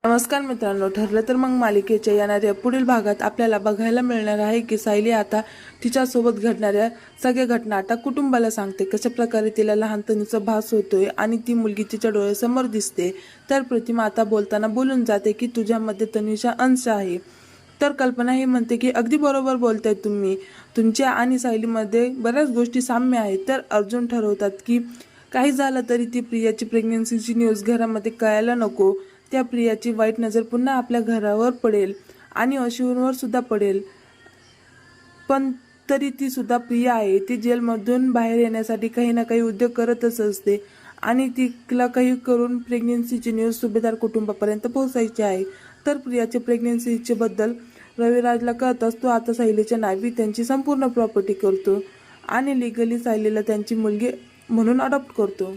नमस्कार मित्रांनो, ठरलं तर मग मालिकेच्या येणाऱ्या पुढील भागात आपल्याला बघायला मिळणार आहे की सायली आता तिच्यासोबत घडणाऱ्या सगळ्या घटना आता कुटुंबाला सांगते. कशा प्रकारे तिला लहानपणीचा भास होतोय आणि ती मुलगी तिच्या डोळ्यासमोर दिसते. तर प्रतिमा आता बोलताना बोलून जाते की तुझ्यामध्ये तन्वीचा अंश आहे. तर कल्पना हे म्हणते की अगदी बरोबर बोलताय तुम्ही, तुमच्या आणि सायलीमध्ये बऱ्याच गोष्टी साम्य आहेत. तर अर्जुन ठरवतात की काही झालं तरी ती प्रियाची प्रेग्नन्सीची न्यूज घरामध्ये कळायला नको. त्या प्रियाची वाईट नजर पुन्हा आपल्या घरावर पडेल आणि अश्विनवर सुद्धा पडेल. पण तरी ती सुद्धा प्रिया आहे. ती जेलमधून बाहेर येण्यासाठी काही ना काही उद्योग करतच असते आणि तिला काही करून प्रेग्नन्सीची न्यूज सुभेदार कुटुंबापर्यंत पोहोचायची आहे. तर प्रियाच्या प्रेग्नन्सीचे बद्दल रविराजला कळताच तो आता सायलीच्या नावी त्यांची संपूर्ण प्रॉपर्टी करतो आणि लिगली सायलीला त्यांची मुलगी म्हणून अडॉप्ट करतो.